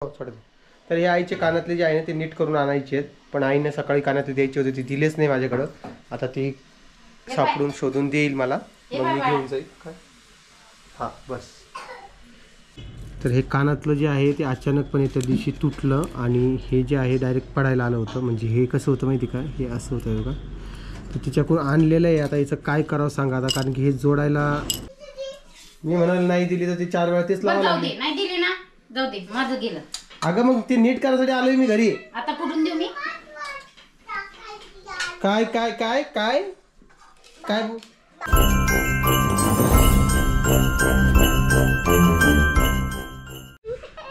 तर हे आईचे कानातले जे आहे ना ते नीट करून आणायचे आहेत, पण आईने सकाळी कानातले द्यायची होती, ती दिलेच नाही माझ्याकडं. आता ती सापडून शोधून देईल मला, मग मी घेऊन जाईल. काय हां बस. तर हे कानातलं जे आहे ते अचानकपणे त्या दिवशी तुटलं आणि हे जे आहे डायरेक्ट पडायला आलं होतं. म्हणजे हे कसं होतं माहिती का, हे असं होतं बघा. तर तिच्याकडून आणलेलं आहे. आता याचं काय करावं सांगा आता, कारण की हे जोडायला मी म्हणाल नाही दिली तर ती 4 वेळा तेच लावावं लागली. नाही दिली ना, जाऊ दे, माझं गेलं. अगं मग ते नीट करायसाठी आलोय मी घरी. आता कुठून देऊ मी? काय काय काय काय काय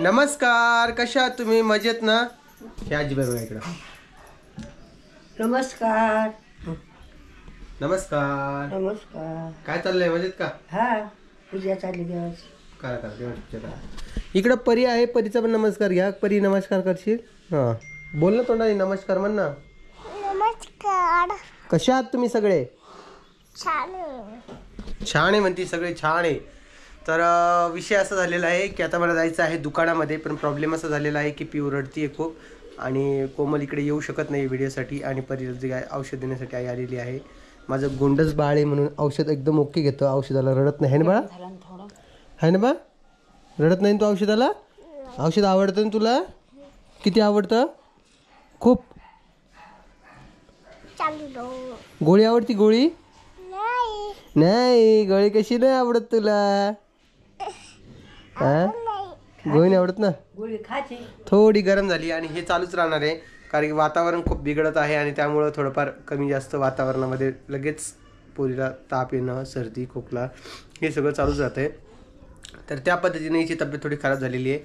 नमस्कार, कशा आहात तुम्ही? मजेत ना? हे आजी बघा इकडं. नमस्कार. नमस्कार. नमस्कार. काय चाललंय, मजेत का? हा, पूजा चालली देवाची. करा करा देवाची पूजा करा. इकडं परी आहे, परीचा पण नमस्कार घ्या. परी नमस्कार करशील? हां बोल ना तोंडाने नमस्कार म्हण ना. नमस्कार. कशा आहात तुम्ही सगळे? छान. छान आहे म्हणते, सगळे छान आहे. तर विषय असा झालेला आहे की आता मला जायचं आहे दुकानामध्ये, पण प्रॉब्लेम असा झालेला आहे की पिऊ रडती आहे खूप आणि कोमल इकडे येऊ शकत नाही व्हिडिओसाठी आणि परीला जे काय औषध देण्यासाठी आई आलेली आहे. माझं गोंडस बाळ आहे म्हणून औषध एकदम ओके घेतो, औषधाला रडत नाही. है ना बाळा? है ना बा? रडत नाही तू औषधाला? औषध आवडतं ना तुला? किती आवडतं? खूप. गोळी आवडती? गोळी नाही, गोळी कशी नाही आवडत तुला? हा, गोळी नाही आवडत ना? गोळी खायची. थोडी गरम झाली आणि हे चालूच राहणार आहे, कारण की वातावरण खूप बिघडत आहे आणि त्यामुळं थोडंफार कमी जास्त वातावरणामध्ये लगेच पोरीला ताप येणं, सर्दी, खोकला हे सगळं चालूच राहतं आहे. तर त्या पद्धतीने हिची तब्येत थोडी खराब झालेली आहे.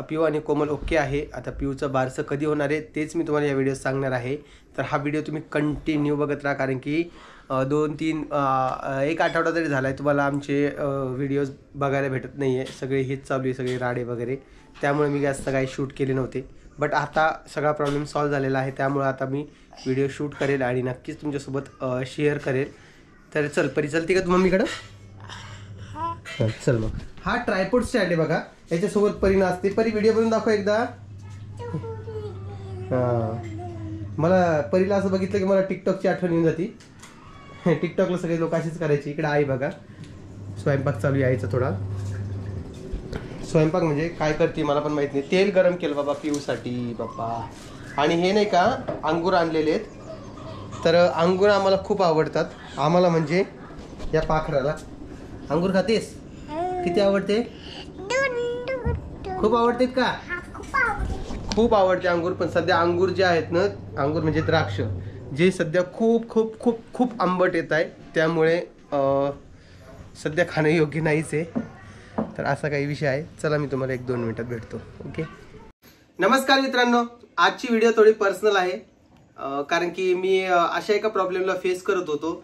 पिऊ आणि कोमल ओके आहे. आता पिऊचं बारसं कधी होणार आहे तेच मी तुम्हाला या व्हिडिओत सांगणार आहे. तर हा व्हिडिओ तुम्ही कंटिन्यू बघत राहा, कारण की 1 आठवडा तरी झाला आहे तुम्हाला आमचे व्हिडिओज बघायला भेटत नाही आहे. सगळे हेच चालू आहे, सगळे राडे वगैरे, त्यामुळे मी जास्त काही शूट केले नव्हते. बट आता सगळा प्रॉब्लेम सॉल्व्ह झालेला आहे, त्यामुळे आता मी व्हिडिओ शूट करेल आणि नक्कीच तुमच्यासोबत शेअर करेल. तर चल परी, चलते का तू मम्मीकडं? चल मग. हा ट्रायपॉड स्टँड आहे बघा, याच्यासोबत परी नाचते. परी व्हिडिओ बनवून दाखव एकदा. हां, मला परीला असं बघितलं की मला टिकटॉकची आठवण येऊन जाती. टिकटॉकला सगळे लोक अशीच करायची. इकडे आई बघा, स्वयंपाक चालू यायचा थोडा. स्वयंपाक म्हणजे काय करते मला पण माहित नाही. तेल गरम केलं बाबा पिऊसाठी बाप्पा. आणि हे नाही का अंगूर आणलेले आहेत. तर अंगूर आम्हाला खूप आवडतात. आम्हाला म्हणजे या पाखराला. अंगूर खातेस? किती आवडते? खूप आवडते का? खूप आवडते अंगूर. पण सध्या अंगूर जे आहेत ना, अंगूर म्हणजे द्राक्ष, जे सध्या खूप खूप खूप खूप आंबट येत आहे, त्यामुळे सध्या खाणं योग्य नाहीच आहे. तर असा काही विषय आहे. चला मी तुम्हाला 1-2 मिनिटात भेटतो. ओके. नमस्कार मित्रांनो, आजची व्हिडिओ थोडी पर्सनल आहे, कारण की मी अशा एका प्रॉब्लेमला फेस करत होतो.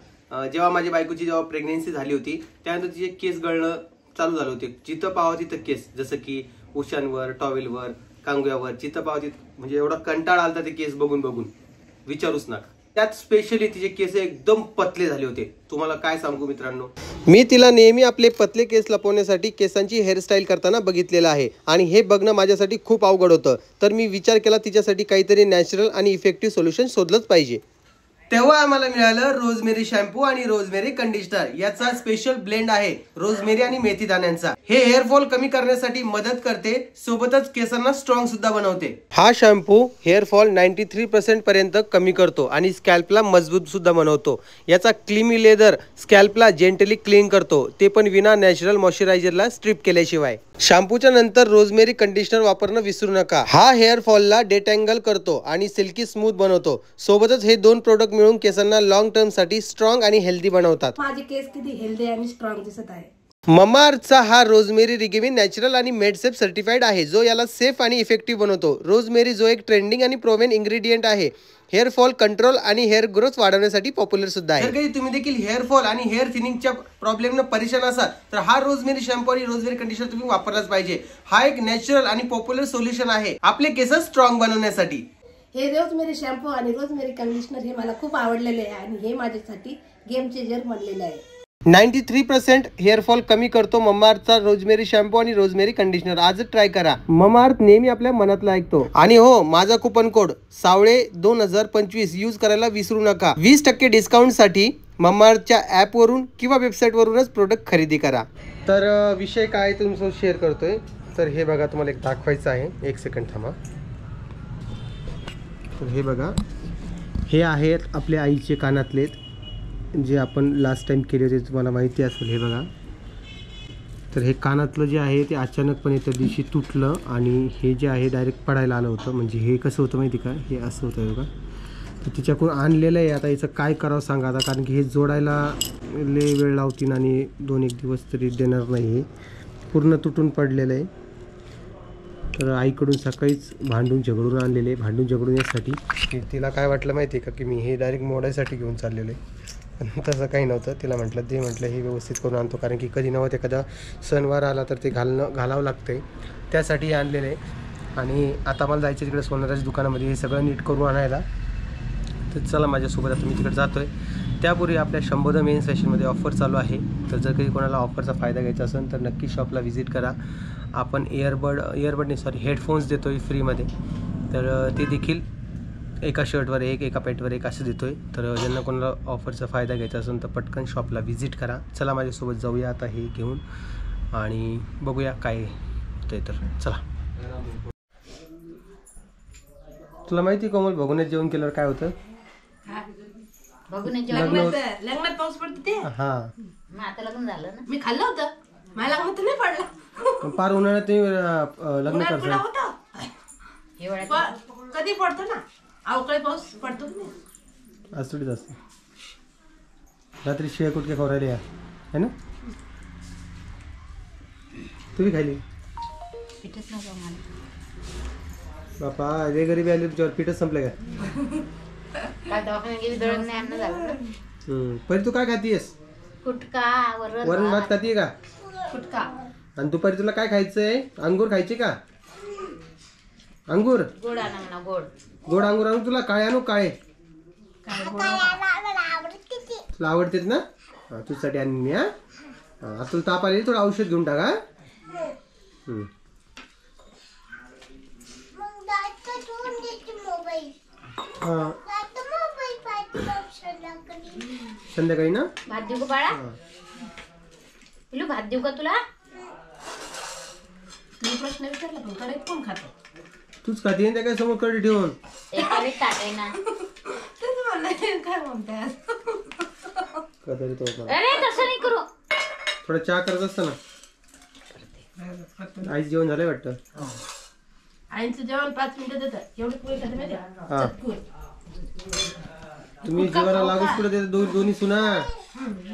जेव्हा माझी बायकोची जेव्हा प्रेग्नेन्सी झाली होती, त्यानंतर तिचे केस गळणं चालू झाले होते. जिथं पाहावं तिथं केस, जसं की उशांवर, टॉवेलवर, कांगव्यावर, जिथं पाहावं तिथं. म्हणजे एवढा कंटाळा आलता ते केस बघून बघून, विचारूच नका. त्यात स्पेशली तिचे केस एकदम पतले झाले होते. तुम्हाला काय सांगू मित्रांनो, मी तिला नेहमी आपले पतले केस लपवण्यासाठी केसांची हेअरस्टाईल करताना बघितलेलं आहे आणि हे बघणं माझ्यासाठी खूप अवघड होतं. तर मी विचार केला तिच्यासाठी काहीतरी नॅचरल आणि इफेक्टिव्ह सोल्युशन शोधलंच पाहिजे. तेव्हा आम्हाला मिळालं रोजमेरी शॅम्पू आणि रोजमेरी कंडिशनर. याचा स्पेशल ब्लेंड आहे रोजमेरी आणि मेथी दाण्यांचा. हे हेअरफॉल कमी करण्यासाठी मदत करते, सोबतच केसांना स्ट्रॉंग सुद्धा बनवते. हा शॅम्पू हेअरफॉल 93% पर्यंत कमी करतो आणि स्कॅल्पला मजबूत सुद्धा बनवतो. याचा क्रीमी लेदर स्कॅल्पला जेंटली क्लीन करतो, ते पण विना नॅचरल मॉइश्चरायझरला स्ट्रिप केल्याशिवाय. शॅम्पूच्या नंतर रोजमेरी कंडिशनर वापरणं विसरू नका. हा हेअरफॉलला डेटँगल करतो आणि सिल्की स्मूथ बनवतो. सोबतच हे 2 प्रोडक्ट मिळून केसांना लॉंग टर्म साठी स्ट्रॉंग आणि हेल्दी बनवतात. माझे केस किती हेल्दी आणि स्ट्रॉंग दिसत आहे. ममाअर्थचा हा रोजमेरी रिगिविन नॅचरल आणि मेडसेफ सर्टिफाईड आहे, जो याला सेफ आणि इफेक्टिव्ह बनवतो. रोजमेरी जो एक ट्रेंडिंग आणि प्रोव्हेन इन्ग्रेडियंट आहे, हेअरफॉल कंट्रोल आणि हेअर ग्रोथ वाढवण्यासाठी पॉप्युलर सुद्धा आहे. जर काही तुम्ही देखील हेअरफॉल आणि हेअर थिनिंगच्या प्रॉब्लेमनं परेशान असाल तर हा रोजमेरी शॅम्पू आणि रोजमेरी कंडिशनर तुम्ही वापरलाच पाहिजे. हा एक नॅचरल आणि पॉप्युलर सोल्युशन आहे आपले केस स्ट्रॉंग बनवण्यासाठी. हे रोजमेरी शॅम्पू आणि रोजमेरी कंडिशनर हे मला खूप आवडलेले आहे आणि हे माझ्यासाठी गेम चेंजर बनलेले आहे. 93% हेअरफॉल कमी करतो ममाअर्थचा रोजमेरी शॅम्पू आणि रोजमेरी कंडिशनर. आजच ट्राय करा. ममाअर्थ नेहमी आपल्या मनातला ऐकतो. आणि हो, माझा कुपन कोड सावळे 2025 यूज करायला विसरू नका. 20% डिस्काउंट साठी ममाअर्थच्या ऍप वरून किंवा वेबसाईट वरूनच प्रोडक्ट खरेदी करा. तर विषय काय तुमच्यासोबत शेअर करतोय. तर हे बघा, तुम्हाला एक दाखवायचं आहे. एक सेकंड थांबा. तर हे बघा, हे आहेत आपल्या आईचे कानातले, जे आपण लास्ट टाइम केले होते, तुम्हाला माहिती असेल. हे बघा, तर हे कानातलं जे आहे ते अचानकपणे त्या दिवशी तुटलं आणि हे जे आहे डायरेक्ट पडायला आलं होतं. म्हणजे हे कसं होतं माहिती का, हे असं होतं बघा. तर तिच्याकडून आणलेलं आहे. आता याचं काय करावं सांगा आता, कारण की हे जोडायला लय वेळ लावतील आणि 2-1 दिवस तरी देणार नाही. हे पूर्ण तुटून पडलेलं आहे. तर आईकडून सकाळीच भांडून झगडून आणलेले आहे. भांडून झगडून यासाठी की तिला काय वाटलं माहिती आहे का, की मी हे डायरेक्ट मोडायसाठी घेऊन चाललेलो आहे. पण तसं काही नव्हतं. तिला म्हटलं ते, म्हटलं हे व्यवस्थित करून आणतो, कारण की कधी नव्हतं एखादा सणवार आला तर ते घालावं लागतं, त्यासाठी हे आणलेलं आहे. आणि आता मला जायचं तिकडे सोनाराच्या दुकानामध्ये हे सगळं नीट करून आणायला. तर चला माझ्यासोबत, आता मी तिकडे जातो आहे. त्यापूर्वी आपल्या शंभोदा मेन सेशनमध्ये ऑफर चालू आहे. तर जर काही कोणाला ऑफरचा फायदा घ्यायचा असेल तर नक्की शॉपला व्हिजिट करा. आपण हेडफोन्स देतो आहे फ्रीमध्ये. तर ते देखील एका शर्टवर एक, एका पॅन्टवर एक असं देतो आहे. तर ज्यांना कोणाला ऑफरचा फायदा घ्यायचा असेल तर पटकन शॉपला व्हिजिट करा. चला माझ्यासोबत जाऊया आता हे घेऊन आणि बघूया काय होतं आहे. तर चला. तुला माहिती कोमल, भगुन्यात जेवण केल्यावर काय होतं? बघून लग्नात पाऊस पडतो ते. हां, मग आता लग्न झालं ना. मी खाल्लं होतं. मला लग्नात नाही पडलं. पार उन्हाळ्यात तुम्ही लग्न करता. कधी पडतो ना, अवकाळी पाऊस पडतो की नाही. आज थोडीच असते. रात्री शिया कुठके खाऊ राहिले है ना. तुम्ही खायली पिठच नव्हतं मला. बापा रे, गरीबी आली तुझ्यावर, पीठच संपलं का? काय दवाखान्यात गेली, दळण नाही आणणं झालं ना. परी तू काय खातीयस? कुटका, वरण भात खातीये का? फुटका. आणि दुपारी तुला काय खायचंय? अंगूर खायचे का? अंगूर गोड आणा म्हणा, गोड. गोड अंगूर आणू तुला? काळे आणू? काळे तुला आवडतेत ना? हा, तुझ्यासाठी आणून मी. हा, तुला ताप आले, थोडं औषध घेऊन टाका. संध्याकाळी ना भात देऊ का बाळा? पिलू भात देऊ का तुला? मी प्रश्न विचारला, पण कडे कोण खातो? तूच खाती त्या काय समोर कडे ठेवून. एकाने टाकाय ना. तेच म्हणलं, काय म्हणताय. अरे तसं नाही करू. थोडा चहा करत असता ना. आईच जेवण झालंय वाटतं. आईचं जेवण 5 मिनिटं देतात. एवढं पोळी खाते माहिती हा. आहे? तुम्ही जेवायला लागूच पुढे देता दोन्ही सुना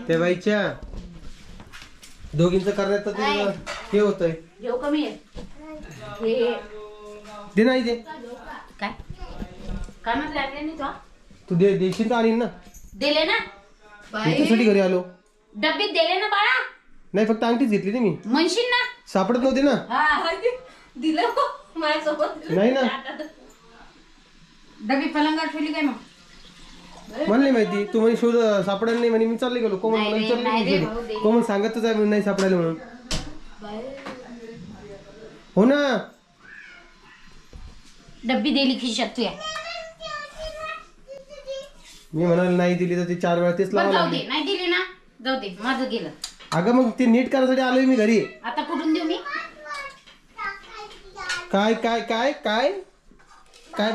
त्या बाईच्या. दोघींचं करण्यात तर हे होतंय. जेव कमी आहे. हे दे नाही दे. काय कामात लागले नाही तो? तू देशील तर आणीन ना. दिले ना. तुझ्यासाठी घरी आलो. डब्बीत दिले ना बाळा. नाही, फक्त अंगठीच घेतली ती मी. म्हणशील ना. सापडत नव्हती ना. दिलं माझ्यासोबत. नाही ना, डबी पलंगावर ठेवली काय मग? मला नाही माहिती. तू म्हणे शोध सापडायला नाही म्हणे. मी चालले गेलो. कोमल मला नाही रे, विचारलं, कोमल सांगतच आहे नाही सापडायला म्हणून. हो ना, डब्बी दिली खिशात तुया. मी म्हणाल नाही दिली तर ती 4 वेळा तेच लावा जाऊ लागली. दे, नाही दिली ना, जाऊ दे, माझं गेलं. अगं मग ते नीट करायसाठी आलोय मी घरी. आता कुठून देऊ मी? काय काय काय काय काय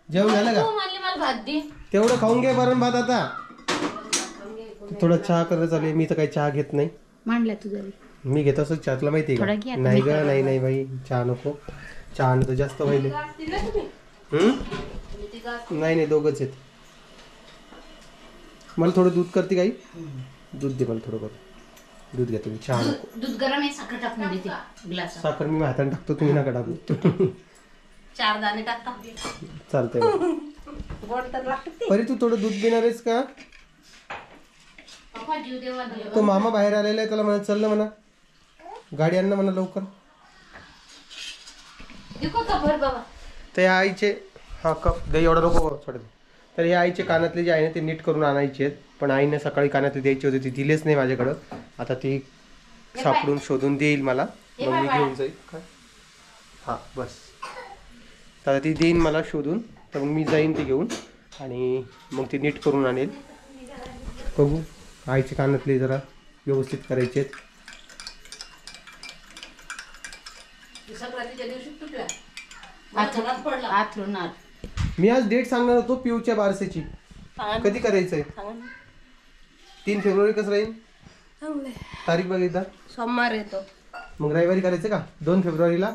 जेवण झालं का? तू म्हणली मला भात दे. तेवढं खाऊन घे वरण भात. आता थोडा चहा करत चालू. मी तर काही चहा घेत नाही. मांडला तुझा. मी घेत असं चहा, तुला माहिती थोडा आहे घे का? आता. नाही ग, नाही नाही बाई, चहा नको. चहा तर जास्त व्हायले. नाही नाही, दोघंच आहेत. मला थोडं दूध करते काही. दूध दे मला थोडं करून. दूध घेतो मी, चहा नको. दूध गरम आहे, साखर टाकून देते ग्लास. साखर मी हाताने टाकतो, तुम्ही नका टाकू. 4 दाणे टाकता. चालतंय. गोड तर लागते. परी तू थोडं दूध देणार आहेस का? पप्पा जीव देवा देवा. तो मामा बाहेर आलेला आहे, त्याला म्हणा चल ना, म्हणा गाडी आण ना म्हणा लवकर. देखो का भर बाबा. ते आईचे हा कप दे, एवढा नको थोडं. तर हे आईचे कानातले जे आहे ना ते नीट करून आणायचे आहेत, पण आईने सकाळी कानातले द्यायचे होते, ती दिलेच नाही माझ्याकडं. आता ती सापडून शोधून देईल मला, मग मी घेऊन जाईल. काय हां बस, तर आता ती देईन मला शोधून, तर मग मी जाईन ती घेऊन आणि मग ती नीट करून आणेल. बघू, आईचे कानातले जरा व्यवस्थित करायचे आहेत. संक्रांतीच्या दिवशी तुटला घरात पडला. आतरून आत. मी आज डेट सांगणार होतो पिऊच्या बारसेची, कधी करायचंय? 3 फेब्रुवारी कसं राहील? तारीख बघितला सोमवार येतो. मग रविवारी करायचं का? 2 फेब्रुवारीला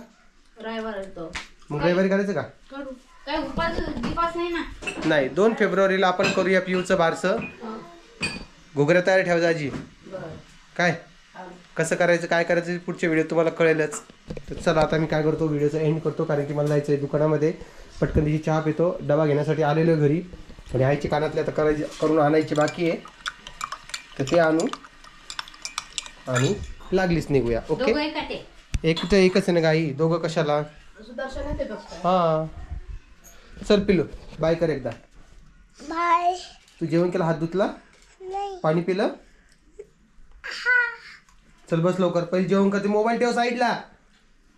रविवार येतो. मग रविवारी करायचं का? करू. काय उपास नाही ना. नाही, 2 फेब्रुवारीला आपण करूया पिऊचं बारसं. घुगऱ्या तयार ठेवा आजी. काय कसं करायचं काय करायचं पुढच्या व्हिडिओ तुम्हाला कळेलच. तर चला आता मी काय करतो, व्हिडिओचा एंड करतो, कारण की मला जायचं आहे दुकानामध्ये. पटकन तिची चहा पितो, डबा घेण्यासाठी आलेलो घरी, आणि आईचे कानातले आता करून आणायचे बाकी आहे, तर ते आणू आणि लागलीच निघूया. ओके, दोघं एका ते. एकच आहे ना गाई, दोघं कशाला? सुदर्शन येते बघ. हां चल पिलो, बाय कर एकदा. बाय. तू जेवण केलं, हात धुतला, नाही. पाणी पिलं? चल बस लवकर, पहिले जेवण करते. मोबाईल ठेव साईडला.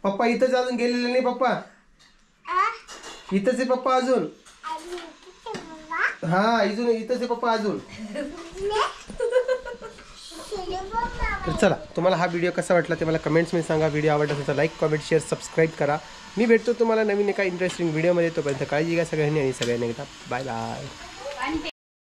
पप्पा इथंच अजून गेलेले नाही. पप्पा इथंच आहे पप्पा अजून. हा इथंच आहे पप्पा अजून. तर चला, तुम्हाला हा व्हिडिओ कसा वाटला ते मला कमेंट्समध्ये सांगा. व्हिडिओ आवडला असेल तर लाईक, कमेंट, शेअर, सबस्क्राईब करा. मी भेटतो तुम्हाला नवीन एका इंटरेस्टिंग व्हिडिओमध्ये. तोपर्यंत काळजी घ्या सगळ्यांनी, आणि सगळ्यांनी एकदा बाय बाय.